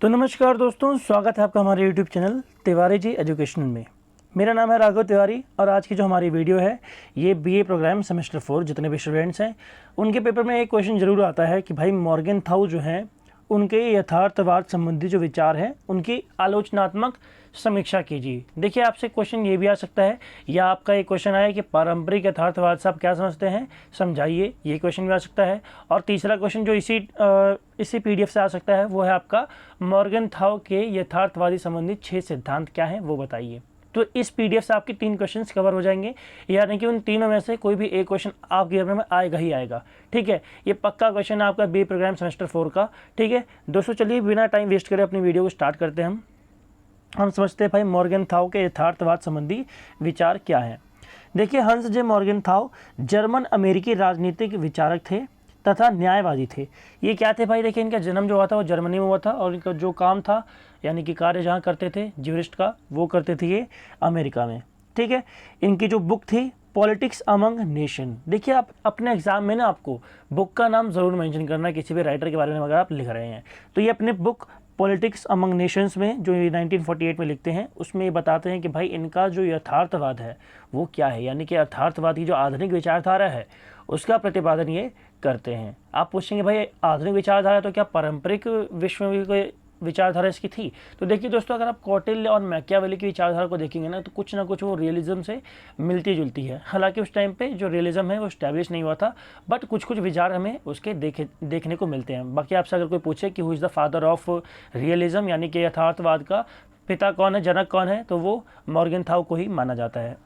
तो नमस्कार दोस्तों, स्वागत है आपका हमारे YouTube channel Tiwari ji educational में। मेरा नाम है राघव तिवारी और आज की जो हमारी वीडियो है ये बीए प्रोग्राम सेमेस्टर 4 जितने भी स्टूडेंट्स हैं उनके पेपर में एक क्वेश्चन ज़रूर आता है कि भाई मॉर्गेनथाउ जो हैं उनके यथार्थवाद संबंधी जो विचार हैं उनकी आलोचनात्मक समीक्षा कीजिए। देखिए, आपसे क्वेश्चन ये भी आ सकता है या आपका एक क्वेश्चन आया कि पारंपरिक यथार्थवाद से आप क्या समझते हैं, समझाइए, ये क्वेश्चन भी आ सकता है। और तीसरा क्वेश्चन जो इसी पीडीएफ से आ सकता है वो है आपका मॉर्गेनथाउ के यथार्थवादी संबंधित 6 सिद्धांत क्या हैं वो बताइए। तो इस पीडीएफ से आपके 3 क्वेश्चंस कवर हो जाएंगे, यानी कि उन तीनों में से कोई भी एक क्वेश्चन आपके पेपर में आएगा ही आएगा। ठीक है, ये पक्का क्वेश्चन है आपका बी प्रोग्राम सेमेस्टर 4 का। ठीक है दोस्तों, चलिए बिना टाइम वेस्ट करे अपनी वीडियो को स्टार्ट करते हैं। हम समझते हैं भाई मॉर्गेनथाउ के यथार्थवाद संबंधी विचार क्या है। देखिए, हंस जे मॉर्गेनथाउ जर्मन अमेरिकी राजनीतिक विचारक थे तथा न्यायवादी थे। ये क्या थे भाई? देखिए, इनका जन्म जो हुआ था वो जर्मनी में हुआ था और इनका जो काम था यानी कि कार्य जहाँ करते थे ज्यूरिस्ट का, वो करते थे ये अमेरिका में। ठीक है, इनकी जो बुक थी पॉलिटिक्स अमंग नेशन। देखिए, आप अपने एग्जाम में ना आपको बुक का नाम ज़रूर मेंशन करना किसी भी राइटर के बारे में अगर आप लिख रहे हैं। तो ये अपने बुक पॉलिटिक्स अमंग नेशंस में जो 1948 में लिखते हैं उसमें ये बताते हैं कि भाई इनका जो यथार्थवाद है वो क्या है, यानी कि यथार्थवाद की जो आधुनिक विचारधारा है उसका प्रतिपादन ये करते हैं। आप पूछेंगे भाई आधुनिक विचारधारा तो क्या पारंपरिक विश्व में भी कोई विचारधारा इसकी थी? तो देखिए दोस्तों, अगर आप कौटिल्य और मैकियावेली की विचारधारा को देखेंगे ना कुछ वो रियलिज्म से मिलती जुलती है। हालांकि उस टाइम पे जो रियलिज्म है वो स्टैब्लिश नहीं हुआ था, बट कुछ विचार हमें उसके देखने को मिलते हैं। बाकी आपसे अगर कोई पूछे कि who is the father of realism यानी कि यथार्थवाद का पिता कौन है, जनक कौन है, तो वो मॉर्गेनथाउ को ही माना जाता है।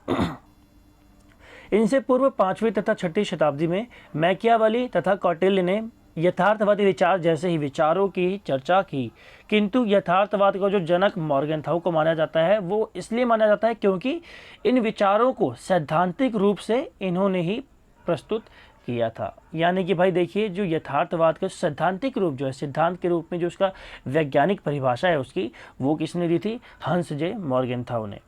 इनसे पूर्व 5वीं तथा 6वीं शताब्दी में मैकियावेली तथा कौटिल्य ने यथार्थवादी विचार जैसे ही विचारों की चर्चा की, किंतु यथार्थवाद का जो जनक मॉर्गेनथाउ को माना जाता है वो इसलिए माना जाता है क्योंकि इन विचारों को सैद्धांतिक रूप से इन्होंने ही प्रस्तुत किया था। यानी कि भाई देखिए, जो यथार्थवाद का सैद्धांतिक रूप जो है, सिद्धांत के रूप में जो उसका वैज्ञानिक परिभाषा है उसकी, वो किसने दी थी? हंस जे मॉर्गेनथाउ ने।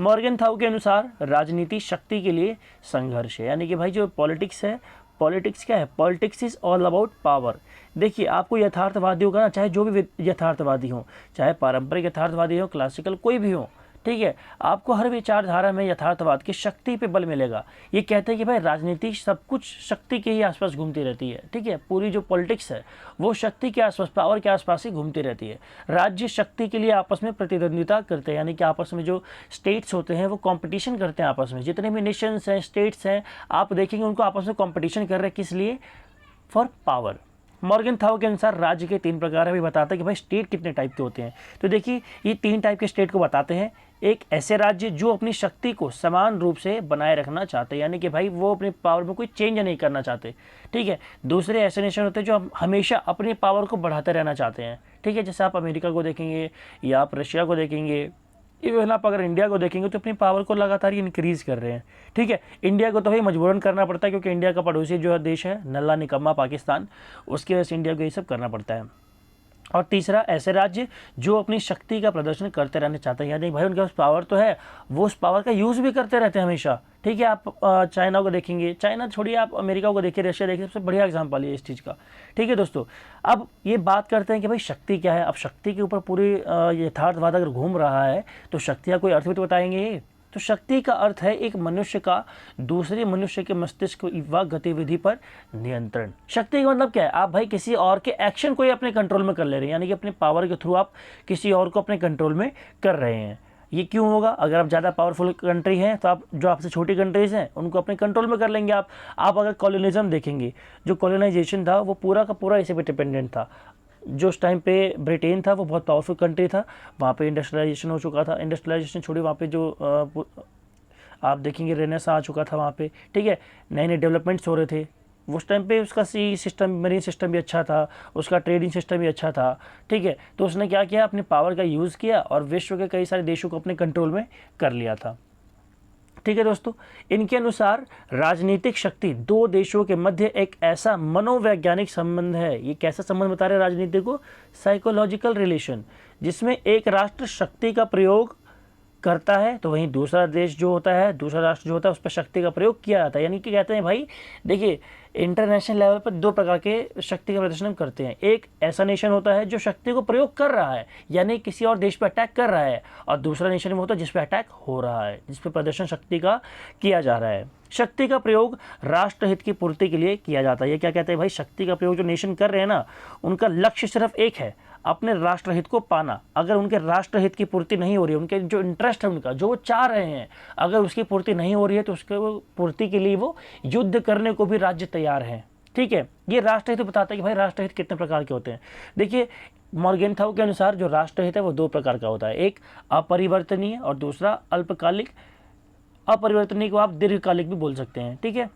मॉर्गेनथाउ के अनुसार राजनीति शक्ति के लिए संघर्ष है। यानी कि भाई जो पॉलिटिक्स है, पॉलिटिक्स क्या है? Politics is all about power. देखिए, आपको यथार्थवादियों का ना, चाहे जो भी यथार्थवादी हो, चाहे पारंपरिक यथार्थवादी हो, क्लासिकल कोई भी हो, ठीक है, आपको हर विचारधारा में यथार्थवाद की शक्ति पे बल मिलेगा। ये कहते हैं कि भाई राजनीति सब कुछ शक्ति के ही आसपास घूमती रहती है। ठीक है, पूरी जो पॉलिटिक्स है वो शक्ति के आसपास, पावर के आसपास ही घूमती रहती है। राज्य शक्ति के लिए आपस में प्रतिद्वंदिता करते हैं, यानी कि आपस में जो स्टेट्स होते हैं वो कंपटीशन करते हैं आपस में। जितने भी नेशंस हैं, स्टेट्स हैं, आप देखेंगे उनको आपस में कंपटीशन कर रहे हैं, किस लिए? For power. मॉर्गेनथाउ के अनुसार राज्य के 3 प्रकार है। भी बताता है कि भाई स्टेट कितने टाइप के होते हैं। तो देखिए, ये 3 टाइप के स्टेट को बताते हैं। एक ऐसे राज्य जो अपनी शक्ति को समान रूप से बनाए रखना चाहते हैं, यानी कि भाई वो अपनी पावर में कोई चेंज नहीं करना चाहते। ठीक है, दूसरे ऐसे नेशन होते हैं जो हमेशा अपनी पावर को बढ़ाते रहना चाहते हैं। ठीक है, जैसे आप अमेरिका को देखेंगे या आप रशिया को देखेंगे, इवन आप अगर इंडिया को देखेंगे तो अपनी पावर को लगातार इंक्रीज कर रहे हैं। ठीक है, इंडिया को तो भाई मजबूरन करना पड़ता है क्योंकि इंडिया का पड़ोसी जो देश है नल्ला निकम्मा पाकिस्तान, उसकी वजह से इंडिया को ये सब करना पड़ता है। और तीसरा ऐसे राज्य जो अपनी शक्ति का प्रदर्शन करते रहना चाहते हैं, यानी भाई उनके पास पावर तो है, वो उस पावर का यूज़ भी करते रहते हैं हमेशा। ठीक है, आप चाइना को देखेंगे, चाइना छोड़िए, आप अमेरिका को देखिए, रशिया देखिए, सबसे बढ़िया एग्जांपल है इस चीज़ का। ठीक है दोस्तों, अब ये बात करते हैं कि भाई शक्ति क्या है। अब शक्ति के ऊपर पूरी यथार्थवाद अगर घूम रहा है तो शक्ति का कोई अर्थ भी तो बताएंगे ये। तो शक्ति का अर्थ है एक मनुष्य का दूसरे मनुष्य के मस्तिष्क व गतिविधि पर नियंत्रण। शक्ति का मतलब क्या है? आप भाई किसी और के एक्शन को ही अपने कंट्रोल में कर ले रहे हैं, यानी कि अपने पावर के थ्रू आप किसी और को अपने कंट्रोल में कर रहे हैं। ये क्यों होगा? अगर आप ज़्यादा पावरफुल कंट्री हैं तो आप जो आपसे छोटी कंट्रीज हैं उनको अपने कंट्रोल में कर लेंगे आप। अगर कॉलोनिज्म देखेंगे, जो कॉलोनाइजेशन था वो पूरा का पूरा इसी पे डिपेंडेंट था। जो उस टाइम पे ब्रिटेन था वो बहुत पावरफुल कंट्री था, वहाँ पे इंडस्ट्रियलाइजेशन हो चुका था। इंडस्ट्रियलाइजेशन छोड़िए, वहाँ पे जो आप देखेंगे रेनेसा आ चुका था वहाँ पे। ठीक है, नए नए डेवलपमेंट्स हो रहे थे उस टाइम पे। उसका सी सिस्टम, मरीन सिस्टम भी अच्छा था, उसका ट्रेडिंग सिस्टम भी अच्छा था। ठीक है, तो उसने क्या किया, अपने पावर का यूज़ किया और विश्व के कई सारे देशों को अपने कंट्रोल में कर लिया था। ठीक है दोस्तों, इनके अनुसार राजनीतिक शक्ति 2 देशों के मध्य एक ऐसा मनोवैज्ञानिक संबंध है। ये कैसा संबंध बता रहे हैं राजनीति को? साइकोलॉजिकल रिलेशन, जिसमें एक राष्ट्र शक्ति का प्रयोग करता है तो वहीं दूसरा देश जो होता है, दूसरा राष्ट्र जो होता है, उस पर शक्ति का प्रयोग किया जाता है। यानी कि कहते हैं भाई देखिए, इंटरनेशनल लेवल पर दो प्रकार के शक्ति का प्रदर्शन करते हैं। एक ऐसा नेशन होता है जो शक्ति को प्रयोग कर रहा है, यानी किसी और देश पर अटैक कर रहा है, और दूसरा नेशन में होता है जिस पर अटैक हो रहा है, जिस पर प्रदर्शन शक्ति का किया जा रहा है। शक्ति का प्रयोग राष्ट्रहित की पूर्ति के लिए किया जाता है। ये क्या कहते हैं भाई, शक्ति का प्रयोग जो नेशन कर रहे हैं ना, उनका लक्ष्य सिर्फ एक है, अपने राष्ट्रहित को पाना। अगर उनके राष्ट्रहित की पूर्ति नहीं हो रही है, उनके जो इंटरेस्ट है उनका, जो वो चाह रहे हैं, अगर उसकी पूर्ति नहीं हो रही है, तो उसके पूर्ति के लिए वो युद्ध करने को भी राज्य तैयार हैं। ठीक है, ये राष्ट्रहित बताता है कि भाई राष्ट्रहित कितने प्रकार के होते हैं। देखिए, मॉर्गेनथाउ के अनुसार जो राष्ट्रहित है वो दो प्रकार का होता है, एक अपरिवर्तनीय और दूसरा अल्पकालिक। अपरिवर्तनीय को आप दीर्घकालिक भी बोल सकते हैं। ठीक है,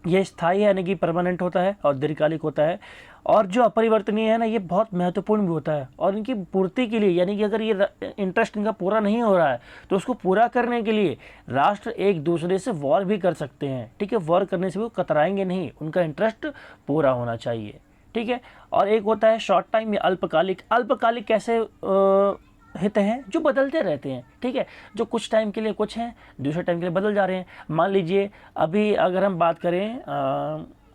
ये स्थायी है यानी कि परमानेंट होता है, और दीर्घकालिक होता है। और जो अपरिवर्तनीय है ना, ये बहुत महत्वपूर्ण भी होता है, और इनकी पूर्ति के लिए, यानी कि अगर ये इंटरेस्ट इनका पूरा नहीं हो रहा है, तो उसको पूरा करने के लिए राष्ट्र एक दूसरे से वॉर भी कर सकते हैं। ठीक है, वॉर करने से वो कतराएंगे नहीं, उनका इंटरेस्ट पूरा होना चाहिए। ठीक है, और एक होता है शॉर्ट टाइम या अल्पकालिक। अल्पकालिक कैसे हित हैं, जो बदलते रहते हैं। ठीक है, जो कुछ टाइम के लिए कुछ हैं, दूसरे टाइम के लिए बदल जा रहे हैं। मान लीजिए अभी अगर हम बात करें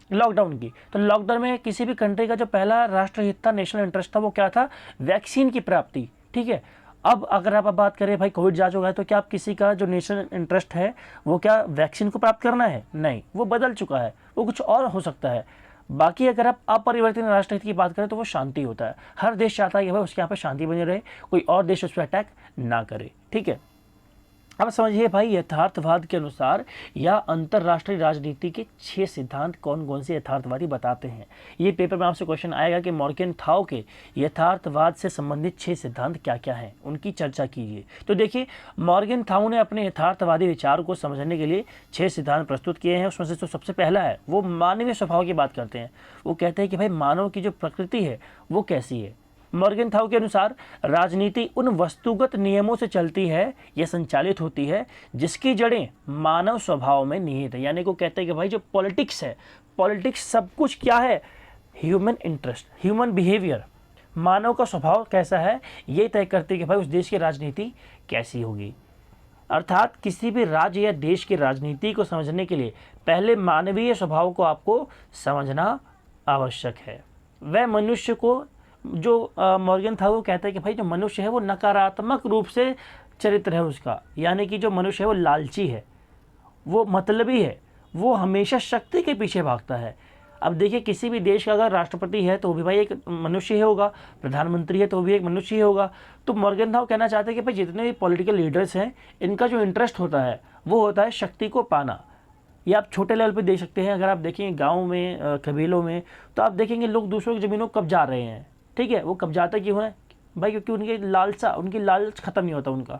लॉकडाउन की, तो लॉकडाउन में किसी भी कंट्री का जो पहला राष्ट्रहित था, नेशनल इंटरेस्ट था, वो क्या था, वैक्सीन की प्राप्ति। ठीक है, अब अगर आप बात करें भाई कोविड जांच होगा है, तो क्या आप किसी का जो नेशनल इंटरेस्ट है वो क्या वैक्सीन को प्राप्त करना है? नहीं, वो बदल चुका है, वो कुछ और हो सकता है। बाकी अगर आप अपरिवर्तनीय राष्ट्रहित की बात करें तो वो शांति होता है। हर देश चाहता है कि भाई उसके यहाँ पे शांति बनी रहे, कोई और देश उस पर अटैक ना करे। ठीक है, अब समझिए भाई, यथार्थवाद के अनुसार या अंतरराष्ट्रीय राजनीति के 6 सिद्धांत कौन कौन से यथार्थवादी बताते हैं। ये पेपर में आपसे क्वेश्चन आएगा कि मॉर्गेनथाउ के यथार्थवाद से संबंधित 6 सिद्धांत क्या क्या हैं, उनकी चर्चा कीजिए। तो देखिए, मॉर्गेनथाउ ने अपने यथार्थवादी विचार को समझने के लिए 6 सिद्धांत प्रस्तुत किए हैं। उसमें से जो सबसे पहला है वो मानवीय स्वभाव की बात करते हैं। वो कहते हैं कि भाई मानव की जो प्रकृति है वो कैसी है। मॉर्गेनथाउ के अनुसार राजनीति उन वस्तुगत नियमों से चलती है या संचालित होती है जिसकी जड़ें मानव स्वभाव में निहित है। यानी को कहते हैं कि भाई जो पॉलिटिक्स है, पॉलिटिक्स सब कुछ क्या है, ह्यूमन इंटरेस्ट, ह्यूमन बिहेवियर, मानव का स्वभाव कैसा है, ये तय करती है कि भाई उस देश की राजनीति कैसी होगी। अर्थात किसी भी राज्य या देश की राजनीति को समझने के लिए पहले मानवीय स्वभाव को आपको समझना आवश्यक है। वह मनुष्य को जो मॉर्गेनथाउ कहता है कि भाई जो मनुष्य है वो नकारात्मक रूप से चरित्र है उसका, यानी कि जो मनुष्य है वो लालची है, वो मतलबी है, वो हमेशा शक्ति के पीछे भागता है। अब देखिए, किसी भी देश का अगर राष्ट्रपति है तो भी भाई एक मनुष्य ही होगा, प्रधानमंत्री है तो भी एक मनुष्य ही होगा। तो मॉर्गेनथाउ कहना चाहते हैं कि भाई जितने भी पॉलिटिकल लीडर्स हैं, इनका जो इंटरेस्ट होता है वो होता है शक्ति को पाना। ये आप छोटे लेवल पे देख सकते हैं। अगर आप देखेंगे गाँव में, कबीलों में, तो आप देखेंगे लोग दूसरों की ज़मीनों को कब्जा रहे हैं। ठीक है, वो कब्जाता क्यों है भाई? क्योंकि उनकी लालसा, उनकी लालच खत्म नहीं होता उनका।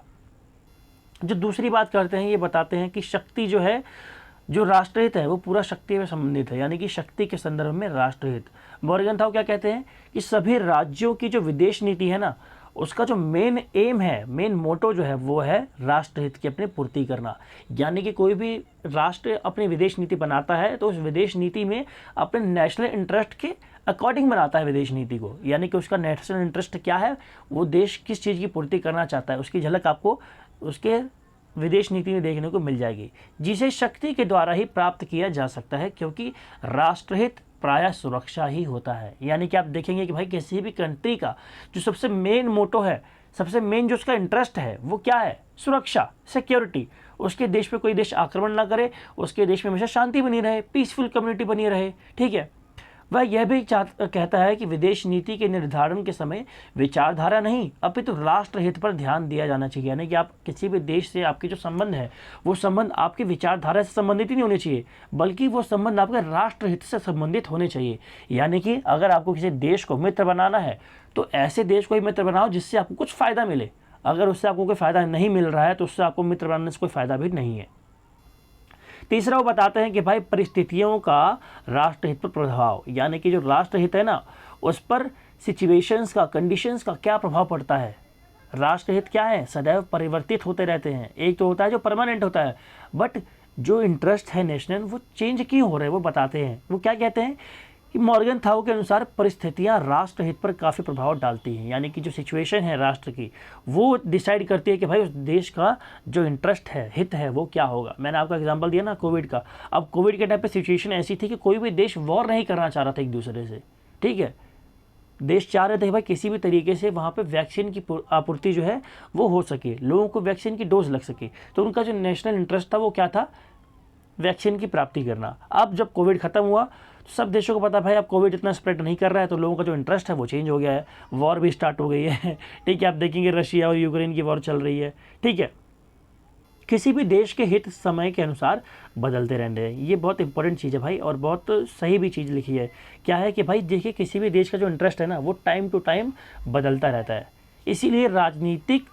जो दूसरी बात करते हैं, ये बताते हैं कि शक्ति जो है, जो राष्ट्रहित है, वो पूरा शक्ति में संबंधित है, यानी कि शक्ति के संदर्भ में राष्ट्रहित। मॉर्गेनथाउ क्या कहते हैं कि सभी राज्यों की जो विदेश नीति है ना, उसका जो मेन एम है, मेन मोटो जो है, वो है राष्ट्रहित की अपनी पूर्ति करना। यानी कि कोई भी राष्ट्र अपनी विदेश नीति बनाता है तो उस विदेश नीति में अपने नेशनल इंटरेस्ट के अकॉर्डिंग बनाता है विदेश नीति को। यानी कि उसका नेशनल इंटरेस्ट क्या है, वो देश किस चीज़ की पूर्ति करना चाहता है, उसकी झलक आपको उसके विदेश नीति में देखने को मिल जाएगी, जिसे शक्ति के द्वारा ही प्राप्त किया जा सकता है, क्योंकि राष्ट्रहित प्रायः सुरक्षा ही होता है। यानी कि आप देखेंगे कि भाई किसी भी कंट्री का जो सबसे मेन मोटो है, सबसे मेन जो उसका इंटरेस्ट है, वो क्या है, सुरक्षा, सिक्योरिटी। उसके देश पे कोई देश आक्रमण ना करे, उसके देश में हमेशा शांति बनी रहे, पीसफुल कम्युनिटी बनी रहे। ठीक है, वह यह भी कहता है कि विदेश नीति के निर्धारण के समय विचारधारा नहीं अपितु राष्ट्रहित पर ध्यान दिया जाना चाहिए। यानी कि आप किसी भी देश से आपके जो संबंध है, वो संबंध आपकी विचारधारा से संबंधित ही नहीं होने चाहिए, बल्कि वो संबंध आपके राष्ट्रहित से संबंधित होने चाहिए। यानी कि अगर आपको किसी देश को मित्र बनाना है तो ऐसे देश को ही मित्र बनाओ जिससे आपको कुछ फ़ायदा मिले। अगर उससे आपको कोई फ़ायदा नहीं मिल रहा है तो उससे आपको मित्र बनाने से कोई फ़ायदा भी नहीं है। तीसरा वो बताते हैं कि भाई परिस्थितियों का राष्ट्रहित पर प्रभाव, यानी कि जो राष्ट्रहित है ना, उस पर सिचुएशंस का, कंडीशंस का क्या प्रभाव पड़ता है। राष्ट्रहित क्या है, सदैव परिवर्तित होते रहते हैं। एक तो होता है जो परमानेंट होता है, बट जो इंटरेस्ट है नेशनल, वो चेंज क्यों हो रहे हैं वो बताते हैं। वो क्या कहते हैं कि मॉर्गन थाउ के अनुसार परिस्थितियां राष्ट्र हित पर काफ़ी प्रभाव डालती हैं, यानी कि जो सिचुएशन है राष्ट्र की वो डिसाइड करती है कि भाई उस देश का जो इंटरेस्ट है, हित है, वो क्या होगा। मैंने आपका एग्जांपल दिया ना कोविड का। अब कोविड के टाइम पे सिचुएशन ऐसी थी कि कोई भी देश वॉर नहीं करना चाह रहा था एक दूसरे से, ठीक है। देश चाह रहे थे भाई किसी भी तरीके से वहाँ पे वैक्सीन की आपूर्ति जो है वो हो सके, लोगों को वैक्सीन की डोज लग सके। तो उनका जो नेशनल इंटरेस्ट था वो क्या था, वैक्सीन की प्राप्ति करना। अब जब कोविड खत्म हुआ तो सब देशों को पता भाई अब कोविड इतना स्प्रेड नहीं कर रहा है, तो लोगों का जो इंटरेस्ट है वो चेंज हो गया है, वॉर भी स्टार्ट हो गई है। ठीक है, आप देखेंगे रशिया और यूक्रेन की वॉर चल रही है। ठीक है, किसी भी देश के हित समय के अनुसार बदलते रहते हैं, ये बहुत इंपॉर्टेंट चीज़ है भाई, और बहुत सही भी चीज़ लिखी है। क्या है कि भाई देखिए किसी भी देश का जो इंटरेस्ट है ना वो टाइम टू टाइम बदलता रहता है। इसीलिए राजनीतिज्ञ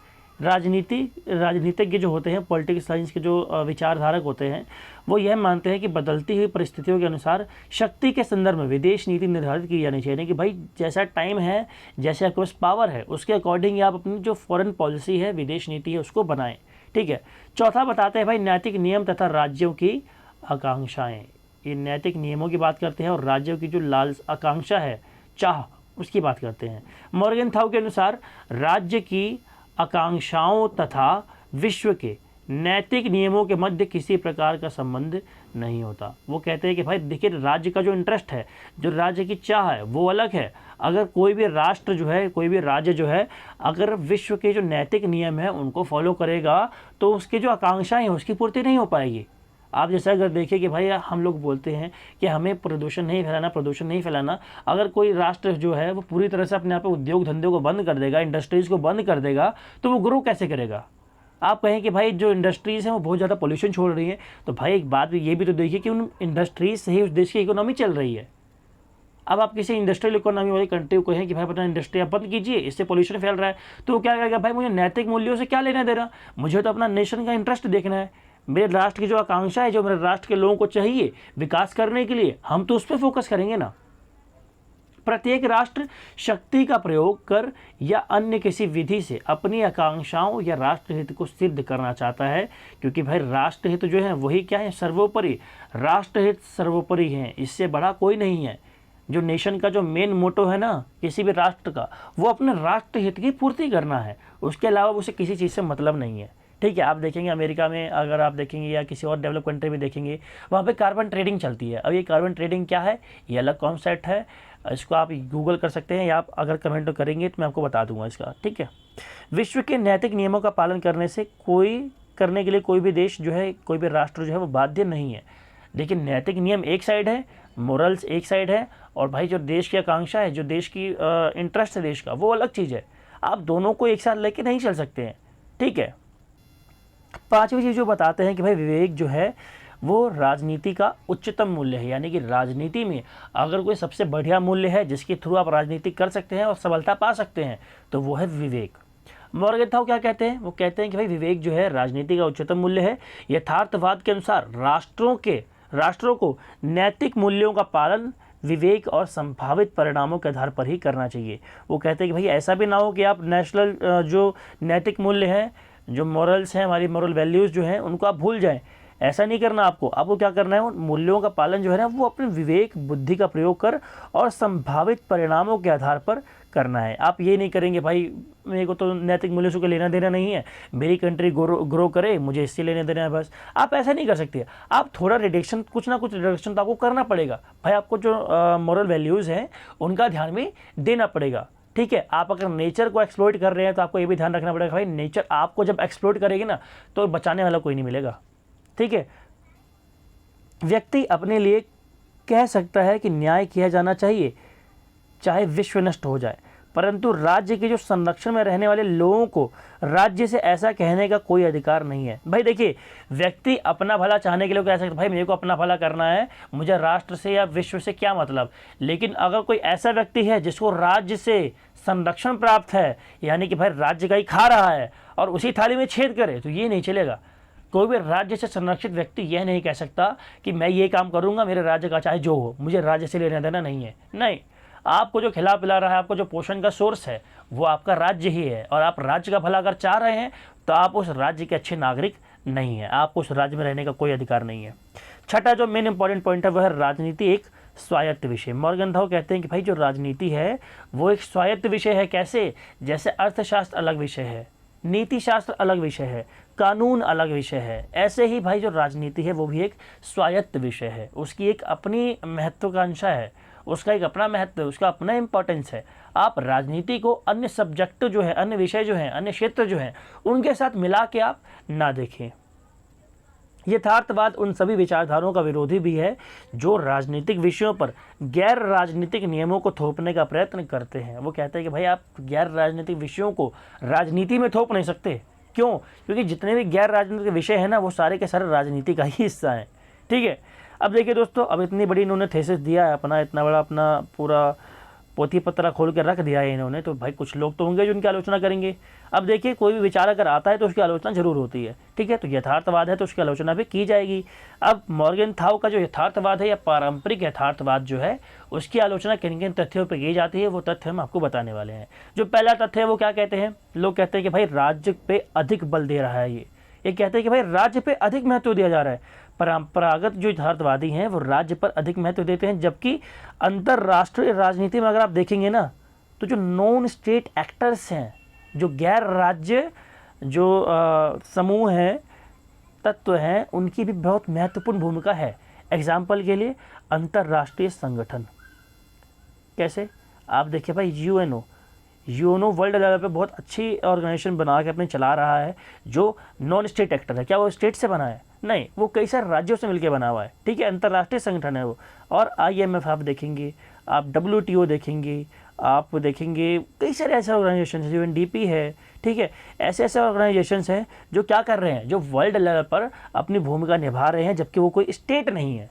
जो होते हैं, पॉलिटिकल साइंस के जो विचारधारक होते हैं, वो यह मानते हैं कि बदलती हुई परिस्थितियों के अनुसार शक्ति के संदर्भ में विदेश नीति निर्धारित की जानी चाहिए। कि भाई जैसा टाइम है, जैसे आपके पास पावर है, उसके अकॉर्डिंग आप अपनी जो फॉरेन पॉलिसी है, विदेश नीति है, उसको बनाएं। ठीक है, चौथा बताते हैं भाई नैतिक नियम तथा राज्यों की आकांक्षाएं। ये नैतिक नियमों की बात करते हैं और राज्यों की जो आकांक्षा है, चाह, उसकी बात करते हैं। मॉर्गन थाउ के अनुसार राज्य की आकांक्षाओं तथा विश्व के नैतिक नियमों के मध्य किसी प्रकार का संबंध नहीं होता। वो कहते हैं कि भाई देखिए राज्य का जो इंटरेस्ट है, जो राज्य की चाह है, वो अलग है। अगर कोई भी राष्ट्र जो है, कोई भी राज्य जो है, अगर विश्व के जो नैतिक नियम है उनको फॉलो करेगा तो उसकी जो आकांक्षाएं हैं उसकी पूर्ति नहीं हो पाएगी। आप जैसे अगर देखिए कि भाई हम लोग बोलते हैं कि हमें प्रदूषण नहीं फैलाना, अगर कोई राष्ट्र जो है वो पूरी तरह से अपने यहाँ पे उद्योग धंधे को बंद कर देगा, इंडस्ट्रीज़ को बंद कर देगा, तो वो ग्रो कैसे करेगा। आप कहें कि भाई जो इंडस्ट्रीज़ हैं वो बहुत ज़्यादा पोल्यूशन छोड़ रही हैं, तो भाई एक बात ये भी तो देखिए कि उन इंडस्ट्रीज से ही उस देश की इकोनॉमी चल रही है। अब आप किसी इंडस्ट्रियल इकोनॉमी वाली कंट्री को कहें कि भाई अपना इंडस्ट्री आप बंद कीजिए, इससे पोल्यूशन फैल रहा है, तो वो क्या कहेगा, भाई मुझे नैतिक मूल्यों से क्या लेना देना, मुझे तो अपना नेशन का इंटरेस्ट देखना है, मेरे राष्ट्र की जो आकांक्षा है, जो मेरे राष्ट्र के लोगों को चाहिए विकास करने के लिए, हम तो उस पर फोकस करेंगे ना। प्रत्येक राष्ट्र शक्ति का प्रयोग कर या अन्य किसी विधि से अपनी आकांक्षाओं या राष्ट्रहित को सिद्ध करना चाहता है, क्योंकि भाई राष्ट्रहित जो है वही क्या है, सर्वोपरि। राष्ट्रहित सर्वोपरि है, इससे बड़ा कोई नहीं है। जो नेशन का जो मेन मोटो है ना किसी भी राष्ट्र का, वो अपने राष्ट्रहित की पूर्ति करना है, उसके अलावा उसे किसी चीज़ से मतलब नहीं है। ठीक है, आप देखेंगे अमेरिका में अगर आप देखेंगे या किसी और डेवलप कंट्री में देखेंगे, वहाँ पे कार्बन ट्रेडिंग चलती है। अब ये कार्बन ट्रेडिंग क्या है, ये अलग कॉन्सेप्ट है, इसको आप गूगल कर सकते हैं या आप अगर कमेंट करेंगे तो मैं आपको बता दूंगा इसका। ठीक है, विश्व के नैतिक नियमों का पालन करने के लिए कोई भी देश जो है, कोई भी राष्ट्र जो है वो बाध्य नहीं है। लेकिन नैतिक नियम एक साइड है, मोरल्स एक साइड है, और भाई जो देश की आकांक्षा है, जो देश की इंटरेस्ट है देश का, वो अलग चीज़ है। आप दोनों को एक साथ लेके नहीं चल सकते हैं। ठीक है, पांचवी चीज़ जो बताते हैं कि भाई विवेक जो है वो राजनीति का उच्चतम मूल्य है। यानी कि राजनीति में अगर कोई सबसे बढ़िया मूल्य है जिसके थ्रू आप राजनीति कर सकते हैं और सफलता पा सकते हैं, तो वो है विवेक। मॉर्गन थाउ क्या कहते हैं, वो कहते हैं कि भाई विवेक जो है राजनीति का उच्चतम मूल्य है। यथार्थवाद के अनुसार राष्ट्रों को नैतिक मूल्यों का पालन विवेक और संभावित परिणामों के आधार पर ही करना चाहिए। वो कहते हैं कि भाई ऐसा भी ना हो कि आप नेशनल जो नैतिक मूल्य हैं, जो मॉरल्स हैं, हमारी मॉरल वैल्यूज़ जो हैं, उनको आप भूल जाएं। ऐसा नहीं करना आपको क्या करना है, उन मूल्यों का पालन जो है ना वो अपने विवेक बुद्धि का प्रयोग कर और संभावित परिणामों के आधार पर करना है। आप ये नहीं करेंगे भाई मेरे को तो नैतिक मूल्यों से कोई लेना देना नहीं है, मेरी कंट्री ग्रो करे, मुझे इससे लेना देना है बस। आप ऐसा नहीं कर सकते। आप थोड़ा रिडक्शन, कुछ ना कुछ रिडक्शन तो आपको करना पड़ेगा भाई। आपको जो मॉरल वैल्यूज़ हैं उनका ध्यान में देना पड़ेगा। ठीक है, आप अगर नेचर को एक्सप्लॉइट कर रहे हैं तो आपको ये भी ध्यान रखना पड़ेगा भाई नेचर आपको जब एक्सप्लॉइट करेगी ना तो बचाने वाला कोई नहीं मिलेगा। ठीक है, व्यक्ति अपने लिए कह सकता है कि न्याय किया जाना चाहिए चाहे विश्व नष्ट हो जाए, परंतु राज्य के जो संरक्षण में रहने वाले लोगों को राज्य से ऐसा कहने का कोई अधिकार नहीं है। भाई देखिए, व्यक्ति अपना भला चाहने के लिए कह सकता है भाई मेरे को अपना भला करना है, मुझे राष्ट्र से या विश्व से क्या मतलब। लेकिन अगर कोई ऐसा व्यक्ति है जिसको राज्य से संरक्षण प्राप्त है, यानी कि भाई राज्य का ही खा रहा है और उसी थाली में छेद करे, तो ये नहीं चलेगा। कोई भी राज्य से संरक्षित व्यक्ति यह नहीं कह सकता कि मैं ये काम करूंगा, मेरे राज्य का चाहे जो हो, मुझे राज्य से लेना देना नहीं है। नहीं, आपको जो खिला पिला रहा है, आपको जो पोषण का सोर्स है, वो आपका राज्य ही है, और आप राज्य का भला अगर चाह रहे हैं तो आप उस राज्य के अच्छे नागरिक नहीं है, आपको उस राज्य में रहने का कोई अधिकार नहीं है। छठा जो मेन इंपॉर्टेंट पॉइंट है वह है राजनीति एक स्वायत्त विषय। मॉर्गनथाउ कहते हैं कि भाई जो राजनीति है वो एक स्वायत्त विषय है। कैसे? जैसे अर्थशास्त्र अलग विषय है, नीति शास्त्र अलग विषय है, कानून अलग विषय है, ऐसे ही भाई जो राजनीति है वो भी एक स्वायत्त विषय है। उसकी एक अपनी महत्वाकांक्षा है, उसका एक अपना महत्व है, उसका अपना इम्पोर्टेंस है। आप राजनीति को अन्य सब्जेक्ट जो है, अन्य विषय जो हैं, अन्य क्षेत्र जो हैं, उनके साथ मिला के आप ना देखें। यथार्थवाद उन सभी विचारधाराओं का विरोधी भी है जो राजनीतिक विषयों पर गैर राजनीतिक नियमों को थोपने का प्रयत्न करते हैं। वो कहते हैं कि भाई आप गैर राजनीतिक विषयों को राजनीति में थोप नहीं सकते। क्यों? क्योंकि जितने भी गैर राजनीतिक विषय हैं ना, वो सारे के सारे राजनीति का ही हिस्सा हैं। ठीक है। अब देखिए दोस्तों, अब इतनी बड़ी इन्होंने थीसिस दिया है, अपना इतना बड़ा अपना पूरा पोथी पत्रा खोल के रख दिया है इन्होंने, तो भाई कुछ लोग तो होंगे जो उनकी आलोचना करेंगे। अब देखिए, कोई भी विचार अगर आता है तो उसकी आलोचना जरूर होती है। ठीक है, तो यथार्थवाद है तो उसकी आलोचना भी की जाएगी। अब मॉर्गनथाउ का जो यथार्थवाद है या पारंपरिक यथार्थवाद जो है, उसकी आलोचना किन किन तथ्यों पर की जाती है, वो तथ्य हम आपको बताने वाले हैं। जो पहला तथ्य है वो क्या कहते हैं? लोग कहते हैं कि भाई राज्य पे अधिक बल दे रहा है। ये कहते हैं कि भाई राज्य पे अधिक महत्व दिया जा रहा है। परंपरागत जो यथार्थवादी हैं वो राज्य पर अधिक महत्व देते हैं, जबकि अंतर्राष्ट्रीय राजनीति में अगर आप देखेंगे ना, तो जो नॉन स्टेट एक्टर्स हैं, जो गैर राज्य जो समूह हैं, तत्व हैं, उनकी भी बहुत महत्वपूर्ण भूमिका है। एग्जाम्पल के लिए अंतर्राष्ट्रीय संगठन। कैसे? आप देखिए भाई, यूएनओ वर्ल्ड लेवल पे बहुत अच्छी ऑर्गेनाइजेशन बना के अपने चला रहा है, जो नॉन स्टेट एक्टर है। क्या वो स्टेट से बना है? नहीं, वो कई सारे राज्यों से मिलकर बना हुआ है। ठीक है, अंतर्राष्ट्रीय संगठन है वो। और IMF आप देखेंगे, आप WTO देखेंगे, आप देखेंगे कई सारे ऐसे ऑर्गेनाइजेशन है, UNDP है। ठीक है, ऐसे ऐसे ऑर्गेनाइजेशंस हैं जो क्या कर रहे हैं, जो वर्ल्ड लेवल पर अपनी भूमिका निभा रहे हैं, जबकि वो कोई स्टेट नहीं है,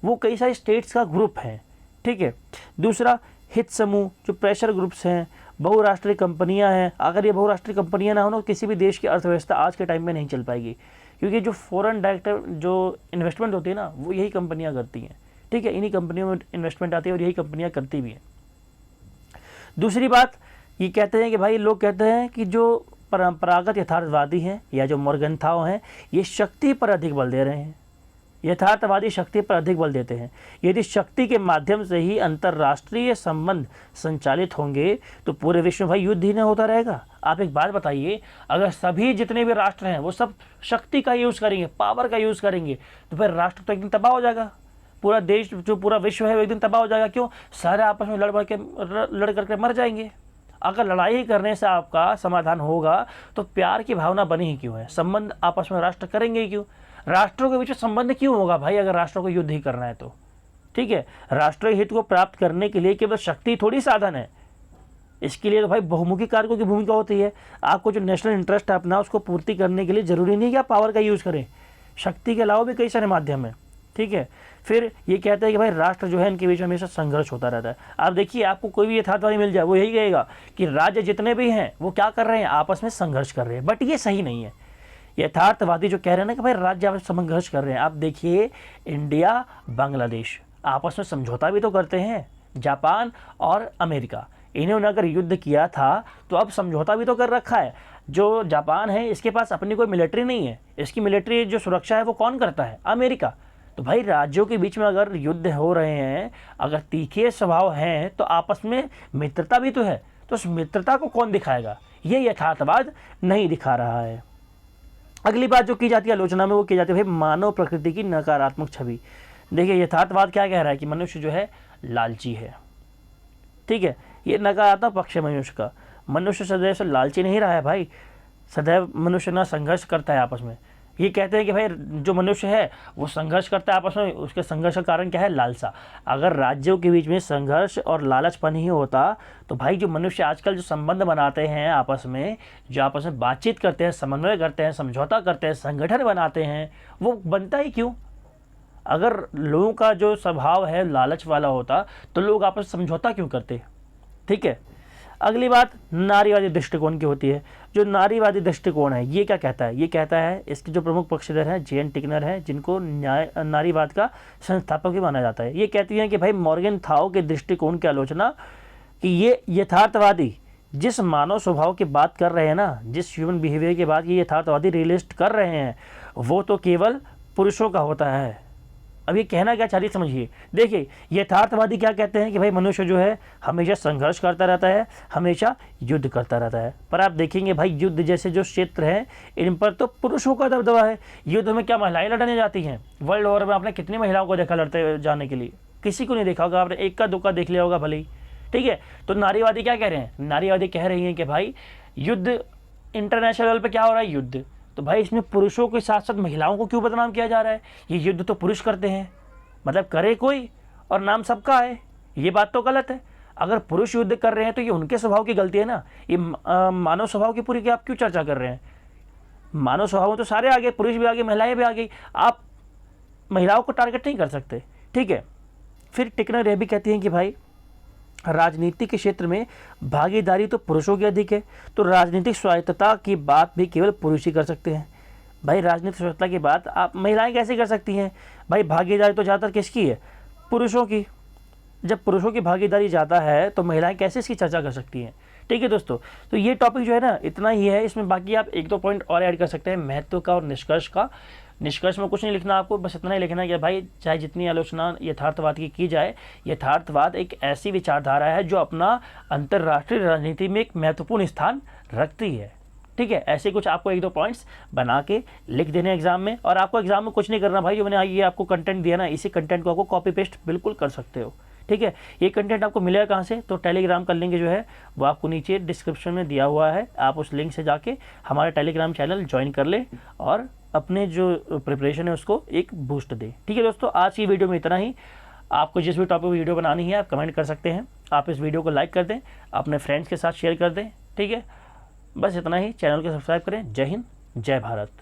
वो कई सारे स्टेट्स का ग्रुप है। ठीक है। दूसरा, हित समूह, जो प्रेशर ग्रुप्स हैं, बहुराष्ट्रीय कंपनियां हैं। अगर ये बहुराष्ट्रीय कंपनियां ना हो, तो किसी भी देश की अर्थव्यवस्था आज के टाइम में नहीं चल पाएगी, क्योंकि जो फॉरेन डायरेक्ट जो इन्वेस्टमेंट होती है ना, वो यही कंपनियां करती हैं। ठीक है, इन्हीं कंपनियों में इन्वेस्टमेंट आती है और यही कंपनियां करती भी हैं। दूसरी बात, ये कहते हैं कि भाई, लोग कहते हैं कि जो परंपरागत यथार्थवादी हैं या जो मॉर्गनथाउ हैं, ये शक्ति पर अधिक बल दे रहे हैं। यथार्थवादी शक्ति पर अधिक बल देते हैं। यदि शक्ति के माध्यम से ही अंतर्राष्ट्रीय संबंध संचालित होंगे तो पूरे विश्व में भाई युद्ध ही नहीं होता रहेगा। आप एक बात बताइए, अगर सभी जितने भी राष्ट्र हैं वो सब शक्ति का यूज़ करेंगे, पावर का यूज़ करेंगे, तो फिर राष्ट्र तो एक दिन तबाह हो जाएगा। पूरा देश, जो पूरा विश्व है, वो एक दिन तबाह हो जाएगा। क्यों? सारे आपस में लड़ करके मर जाएंगे। अगर लड़ाई करने से आपका समाधान होगा तो प्यार की भावना बनी ही क्यों है? संबंध आपस में राष्ट्र करेंगे ही क्यों? राष्ट्रों के बीच में संबंध क्यों होगा भाई, अगर राष्ट्रों को युद्ध ही करना है तो? ठीक है, राष्ट्रीय हित को प्राप्त करने के लिए केवल शक्ति थोड़ी साधन है। इसके लिए तो भाई बहुमुखी कारकों की भूमिका होती है। आपको जो नेशनल इंटरेस्ट है अपना, उसको पूर्ति करने के लिए जरूरी नहीं कि आप पावर का यूज़ करें, शक्ति के अलावा भी कई सारे माध्यम हैं। ठीक है। फिर ये कहते हैं कि भाई राष्ट्र जो है, इनके बीच में हमेशा संघर्ष होता रहता है। आप देखिए, आपको कोई भी यथार्थवादी मिल जाए, वो यही कहेगा कि राज्य जितने भी हैं वो क्या कर रहे हैं, आपस में संघर्ष कर रहे हैं। बट ये सही नहीं है। यथार्थवादी जो कह रहे हैं ना कि भाई राज्य आपस में संघर्ष कर रहे हैं, आप देखिए इंडिया, बांग्लादेश आपस में समझौता भी तो करते हैं। जापान और अमेरिका, इन्होंने अगर युद्ध किया था तो अब समझौता भी तो कर रखा है। जो जापान है, इसके पास अपनी कोई मिलिट्री नहीं है, इसकी मिलिट्री जो सुरक्षा है वो कौन करता है? अमेरिका। तो भाई राज्यों के बीच में अगर युद्ध हो रहे हैं, अगर तीखे स्वभाव हैं, तो आपस में मित्रता भी तो है, तो उस मित्रता को कौन दिखाएगा? ये यथार्थवाद नहीं दिखा रहा है। अगली बात जो की जाती है आलोचना में, वो की जाती है भाई मानव प्रकृति की नकारात्मक छवि। देखिए, यथार्थवाद क्या कह रहा है कि मनुष्य जो है लालची है। ठीक है, ये नकारात्मक पक्ष है मनुष्य का। मनुष्य सदैव से लालची नहीं रहा है भाई, सदैव मनुष्य ना संघर्ष करता है आपस में। ये कहते हैं कि भाई जो मनुष्य है वो संघर्ष करता है आपस में, उसके संघर्ष का कारण क्या है? लालसा। अगर राज्यों के बीच में संघर्ष और लालचपन ही होता तो भाई जो मनुष्य आजकल जो संबंध बनाते हैं आपस में, जो आपस में बातचीत करते हैं, समन्वय करते हैं, समझौता करते हैं, संगठन बनाते हैं, वो बनता ही क्यों? अगर लोगों का जो स्वभाव है लालच वाला होता तो लोग आपस में समझौता क्यों करते? ठीक है। अगली बात नारीवादी दृष्टिकोण की होती है। जो नारीवादी दृष्टिकोण है, ये क्या कहता है? ये कहता है, इसके जो प्रमुख पक्षधर हैं JN टिकनर है, जिनको नारीवाद का संस्थापक भी माना जाता है। ये कहती हैं कि भाई मॉर्गनथाउ के दृष्टिकोण की आलोचना कि ये यथार्थवादी जिस मानव स्वभाव की बात कर रहे हैं ना, जिस ह्यूमन बिहेवियर की बात ये यथार्थवादी रियलिस्ट कर रहे हैं, वो तो केवल पुरुषों का होता है। अब ये कहना क्या चाह रही समझिए। देखिए यथार्थवादी क्या कहते हैं कि भाई मनुष्य जो है हमेशा संघर्ष करता रहता है, हमेशा युद्ध करता रहता है। पर आप देखेंगे भाई युद्ध जैसे जो क्षेत्र हैं इन पर तो पुरुषों का दबदबा है। युद्ध में क्या महिलाएं लड़ने जाती हैं? वर्ल्ड वॉर में आपने कितनी महिलाओं को देखा लड़ते जाने के लिए? किसी को नहीं देखा होगा, आपने एक का दो का देख लिया होगा भले ही। ठीक है, तो नारीवादी क्या कह रहे हैं? नारीवादी कह रही हैं कि भाई युद्ध इंटरनेशनल लेवल पे क्या हो रहा है? युद्ध। तो भाई इसमें पुरुषों के साथ साथ महिलाओं को क्यों बदनाम किया जा रहा है? ये युद्ध तो पुरुष करते हैं, मतलब करे कोई और नाम सबका है, ये बात तो गलत है। अगर पुरुष युद्ध कर रहे हैं तो ये उनके स्वभाव की गलती है ना। ये मानव स्वभाव की पूरी की आप क्यों चर्चा कर रहे हैं? मानव स्वभाव में तो सारे आगे, पुरुष भी आगे, महिलाएं भी आगे, आप महिलाओं को टारगेट नहीं कर सकते। ठीक है, फिर टिकनर यह भी कहती हैं कि भाई राजनीति के क्षेत्र में भागीदारी तो पुरुषों की अधिक है, तो राजनीतिक स्वायत्तता की बात भी केवल पुरुष ही कर सकते हैं। भाई राजनीतिक स्वायत्तता की बात आप महिलाएं कैसे कर सकती हैं? भाई भागीदारी तो ज़्यादातर किसकी है? पुरुषों की। जब पुरुषों की भागीदारी ज़्यादा है तो महिलाएं कैसे इसकी चर्चा कर सकती हैं? ठीक है दोस्तों, तो ये टॉपिक जो है ना इतना ही है। इसमें बाकी आप एक दो पॉइंट और ऐड कर सकते हैं, महत्व का और निष्कर्ष का। निष्कर्ष में कुछ नहीं लिखना आपको, बस इतना ही लिखना है कि भाई चाहे जितनी आलोचना यथार्थवाद की जाए, यथार्थवाद एक ऐसी विचारधारा है जो अपना अंतर्राष्ट्रीय राजनीति में एक महत्वपूर्ण स्थान रखती है। ठीक है, ऐसे कुछ आपको एक दो पॉइंट्स बना के लिख देने एग्जाम में। और आपको एग्जाम में कुछ नहीं करना भाई, जो मैंने ये आपको कंटेंट दिया ना, इसी कंटेंट को आपको कॉपी पेस्ट बिल्कुल कर सकते हो। ठीक है, ये कंटेंट आपको मिलेगा कहाँ से? तो टेलीग्राम का लिंक जो है वो आपको नीचे डिस्क्रिप्शन में दिया हुआ है, आप उस लिंक से जाके हमारे टेलीग्राम चैनल ज्वाइन कर ले और अपने जो प्रिपरेशन है उसको एक बूस्ट दे। ठीक है दोस्तों, आज की वीडियो में इतना ही। आपको जिस भी टॉपिक वीडियो बनानी है आप कमेंट कर सकते हैं। आप इस वीडियो को लाइक कर दें, अपने फ्रेंड्स के साथ शेयर कर दें। ठीक है, बस इतना ही। चैनल को सब्सक्राइब करें। जय हिंद, जय भारत।